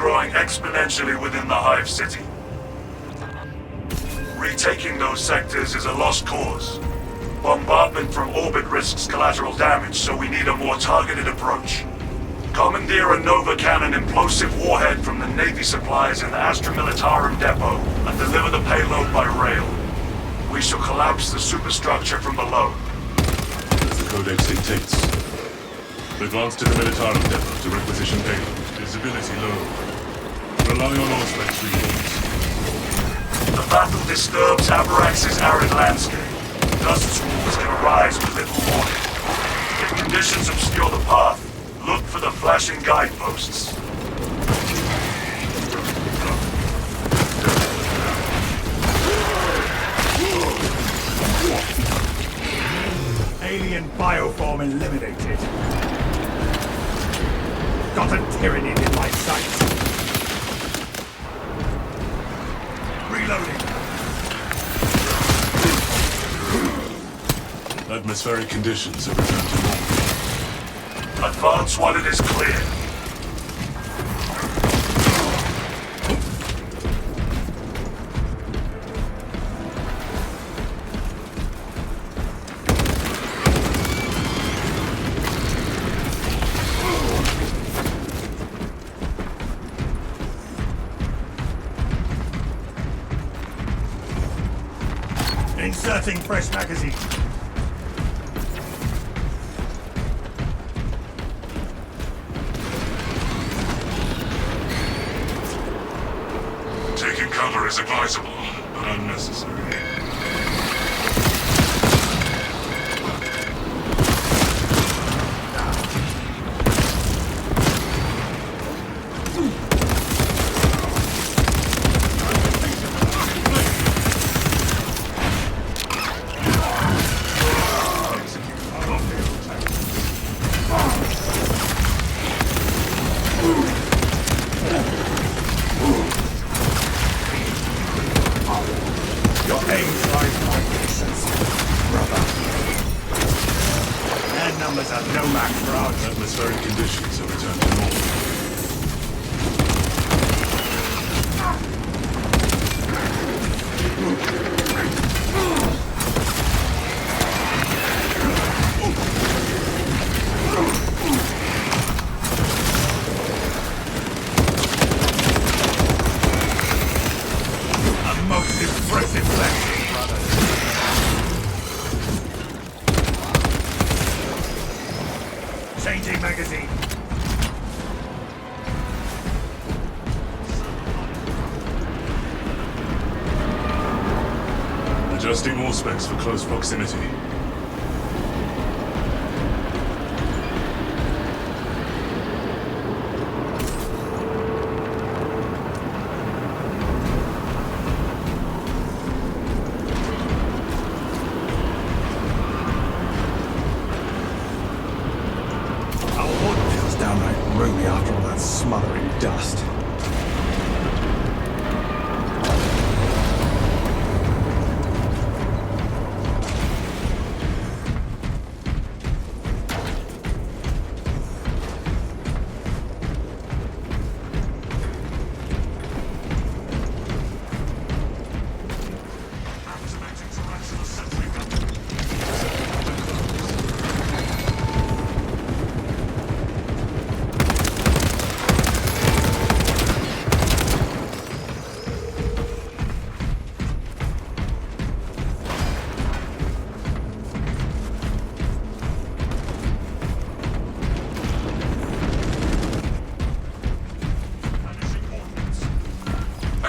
growing exponentially within the Hive City. Retaking those sectors is a lost cause. Bombardment from orbit risks collateral damage, so we need a more targeted approach. Commandeer a Nova Cannon implosive warhead from the Navy supplies in the Astra Militarum depot and deliver the payload by rail. We shall collapse the superstructure from below. As the Codex dictates. Advance to the Militarum depot to requisition payload. Visibility low. Rely on Auspex readings. The battle disturbs Avarax's arid landscape. Dust squalls can arise with little warning. If conditions obscure the path, look for the flashing guideposts. Alien bioform eliminated. Got a Tyranid in my sights. Reloading. Atmospheric conditions have returned to normal. Advance while it is clear. Inserting fresh magazine. Taking cover is advisable, but unnecessary. Your aim drives my patience, brother. Their numbers are no match for ours. Atmospheric conditions have returned to normal. Most impressive lesson, brother. Changing magazine. Adjusting all specs for close proximity. Downright roomy after all that smothering dust.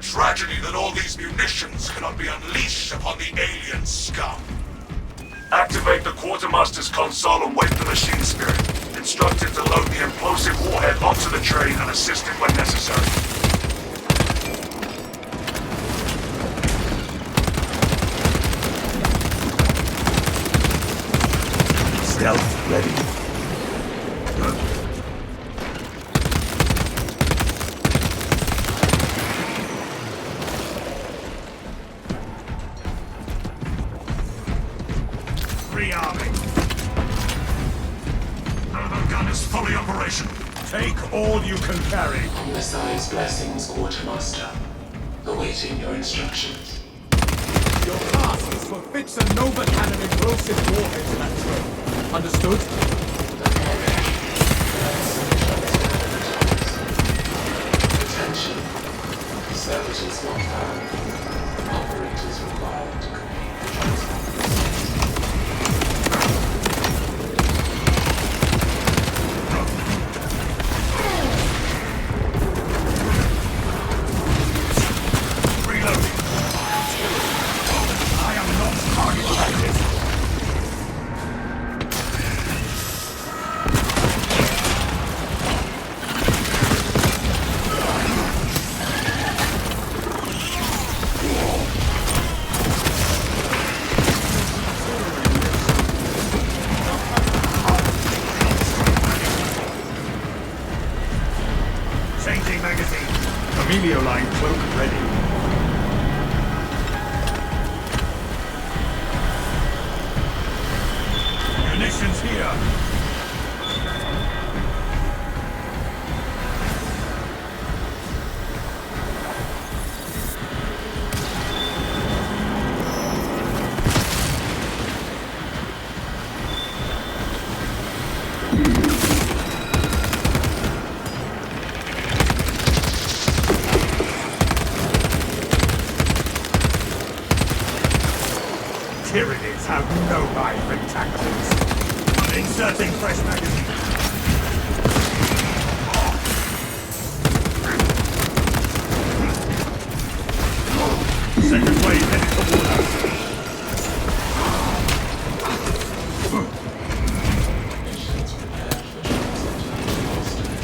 Tragedy that all these munitions cannot be unleashed upon the alien scum. Activate the Quartermaster's console and wait the machine spirit. Instruct it to load the implosive warhead onto the train and assist it when necessary. Stealth ready. Rearming. Gun is fully operational. Take all you can carry. Besides blessings, Quartermaster. Awaiting your instructions. Your task is to fix a Nova Cannon explosive warhead to that tray. Understood? Attention. Services not found. Operators required to complete the transport. Reloading. I am not target practice. Changing magazine. Emilio line cloak ready. Munitions here. Tyrannies have no eye for tactics. Inserting fresh magazine. Second wave headed toward us. Missions prepared for transit to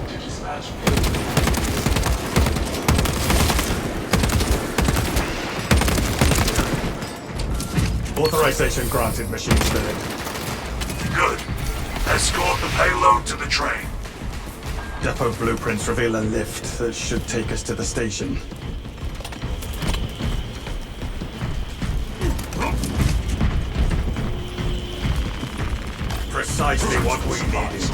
to dispatch payload. Authorization granted, Machine Spirit. Good. Escort the payload to the train. Depot blueprints reveal a lift that should take us to the station. Precisely what we needed.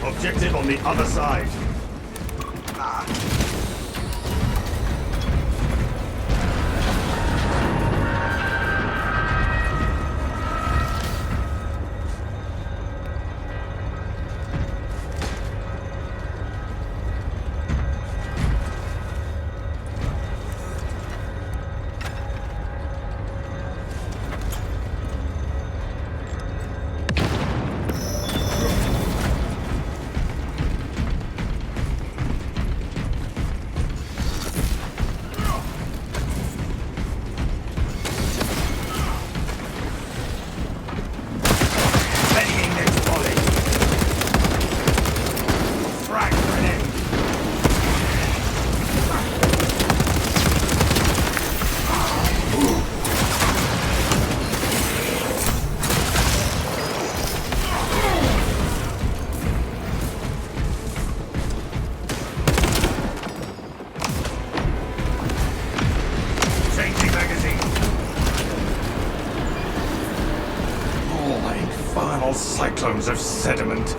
Objective on the other side. Cyclones of sediment.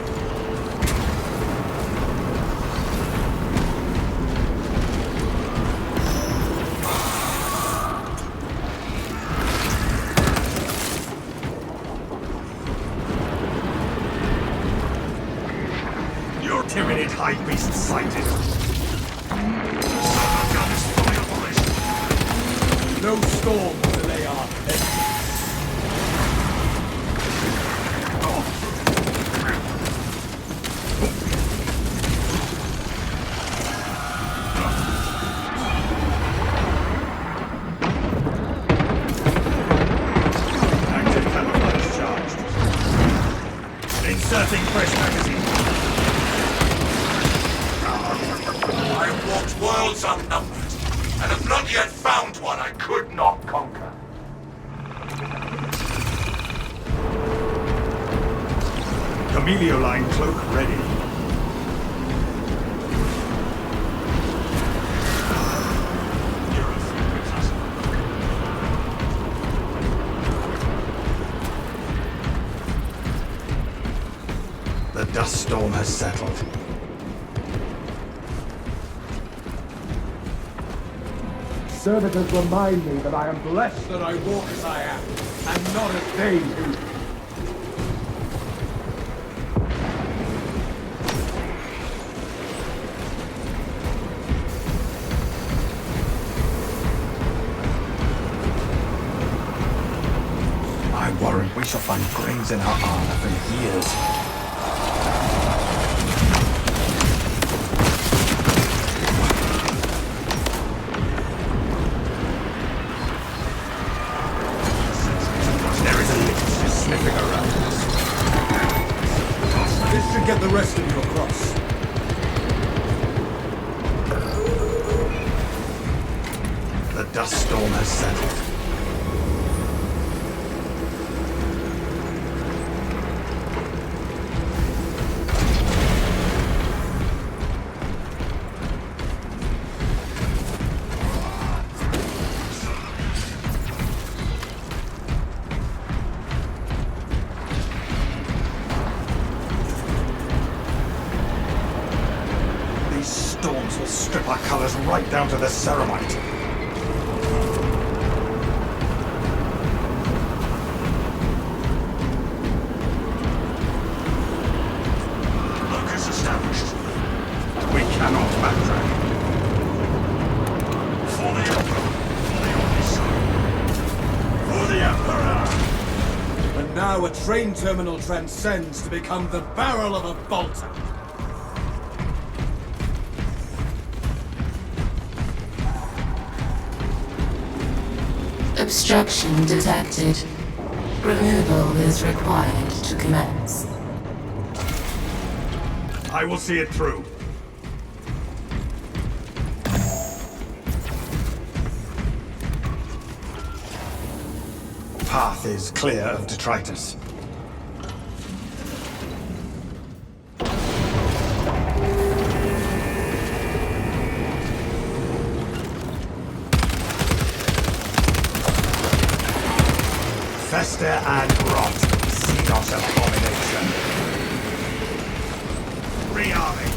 Your Tyranid high beast sighted. No storm will delay our Inserting fresh magazine. I walked worlds unnumbered, and have not yet found one I could not conquer. Emilio line cloak ready. dust storm has settled. Servitors remind me that I am blessed that I walk as I am, and not as they do. I worry we shall find grains in our armor for years. There is a lich sniffing around us. This should get the rest of you across. The dust storm has settled. Storms will strip our colors right down to the ceramite. Locus established. We cannot backtrack. For the Emperor. For the only son. For the Emperor! And now a train terminal transcends to become the barrel of a bolter. Obstruction detected. Removal is required to commence. I will see it through. Path is clear of detritus. Fester and rot. Xenos abomination. Rearming.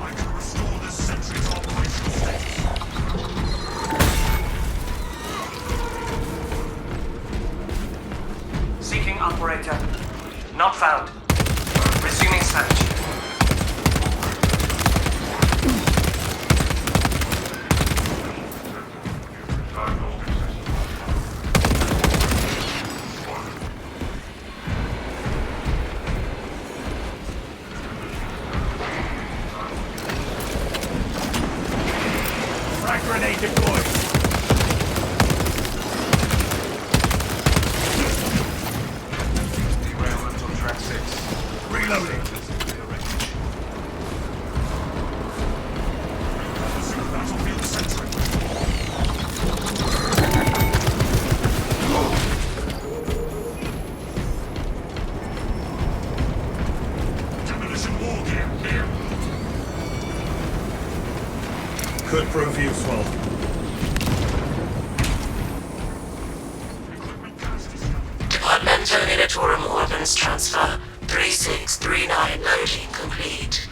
I can restore this sentry's operational status. Seeking operator. Not found. Resuming search. Grenade deployed. Derailment on track 6. Reloading. Battlefield sentry. Demolition wall gear here. Could prove useful. Departmental Militorum Ordnance Transfer 3639 loading complete.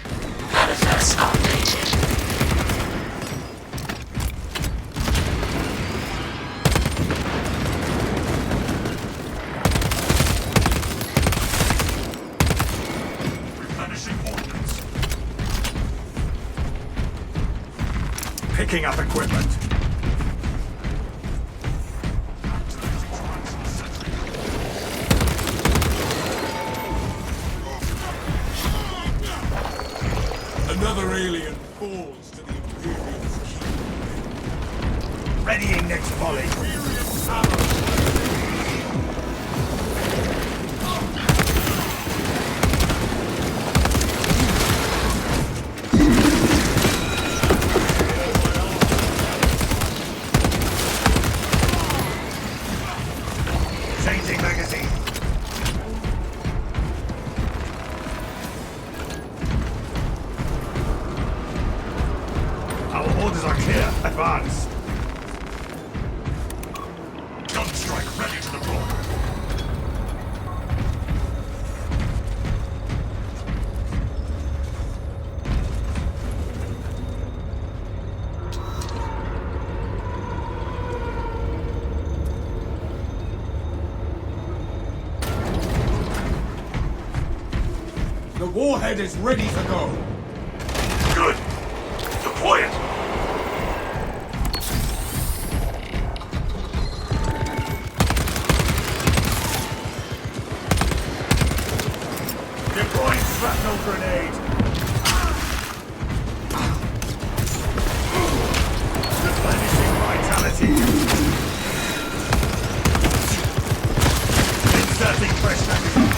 Manifest updated. Replenishing ordnance. Picking up equipment. Another alien falls to the Imperial's keep. Readying next volley. Changing magazine. Our orders are clear. Advance. Got airstrike ready to deploy. The warhead is ready to go. Good. Deploy it. Deploying shrapnel grenade. Replenishing vitality. Inserting fresh magazine.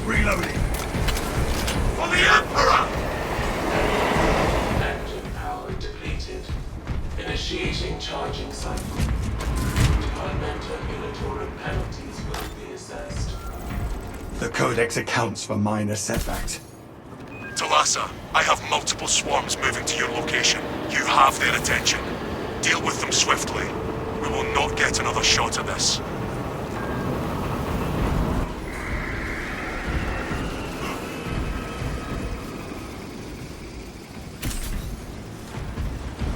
Reloading. For the Emperor! Engine power depleted. Initiating charging cycle. Environmental regulatory penalties will be assessed. The Codex accounts for minor setbacks. Talassa, I have multiple swarms moving to your location. You have their attention. Deal with them swiftly. We will not get another shot at this.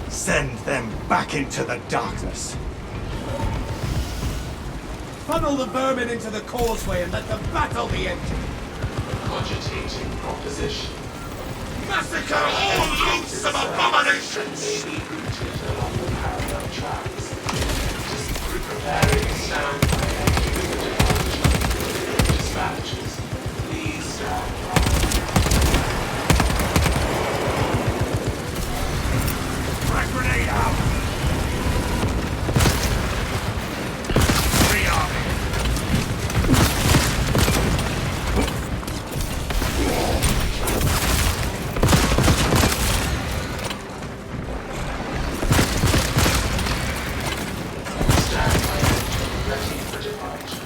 Send them back into the darkness. Funnel the vermin into the causeway and let the battle be ended. Cogitating proposition. Massacre all loathsome abominations! May be routed along the parallel tracks. Preparing a standby engine for departure. Dispatches. Please stand by. Frag grenade out! Rearming. Standby engine ready for departure.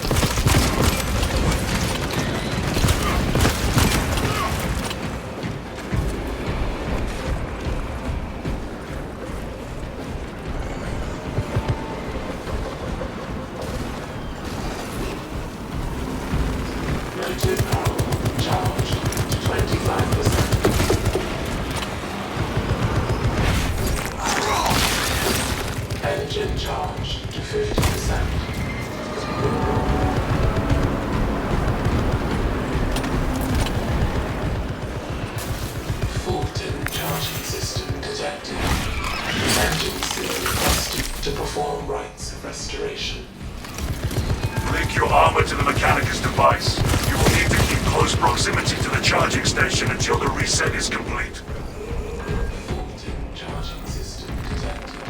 Motive power charged to 25%. Engine charged to 50%. Fault in charging system detected. Emergency requested to perform rites of restoration. Link your armor to the Mechanicus device. You will need to keep close proximity to the charging station until the reset is complete. Fault in charging system detected.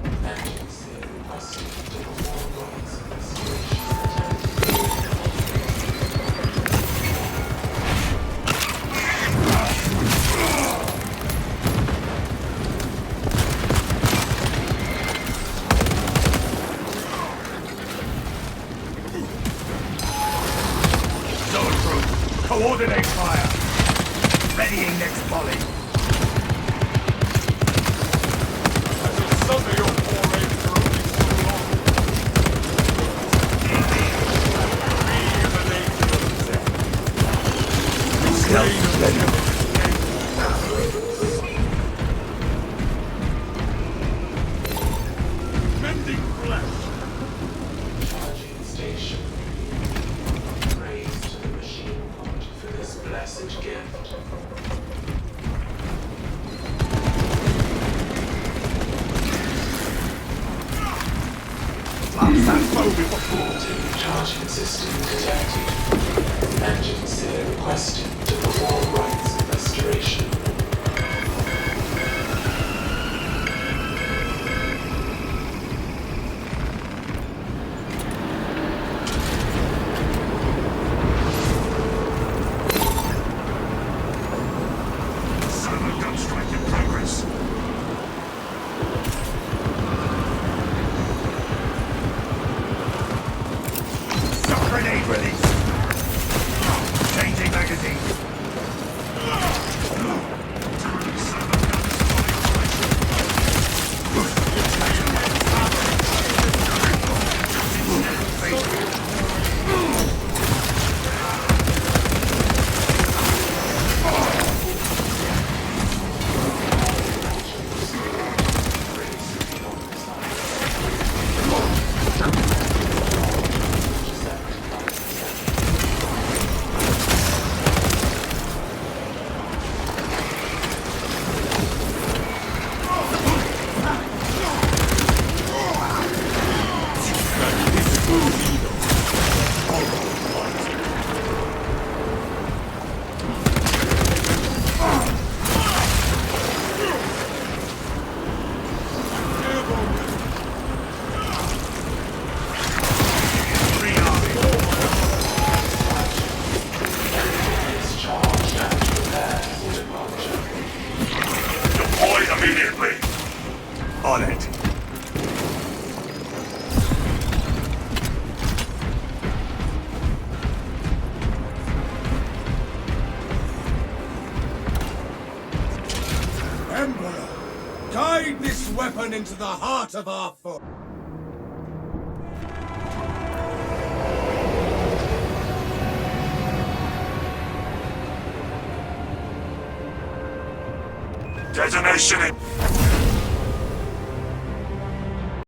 Emergency requested to perform rites of restoration. Zone group, coordinate fire. Readying next volley. I shall sunder your foray through this too long. Be the nature of death. Stealth venom. Mending flesh. Charging station. Praise to the machine god for this blessed gift. Blast that foe before. Fault in charging system detected. Engine seer requested to perform rites of restoration. Grenade release! Changing magazine! Deploy immediately. On it. Emperor, guide this weapon into the heart of our foe. Detonation in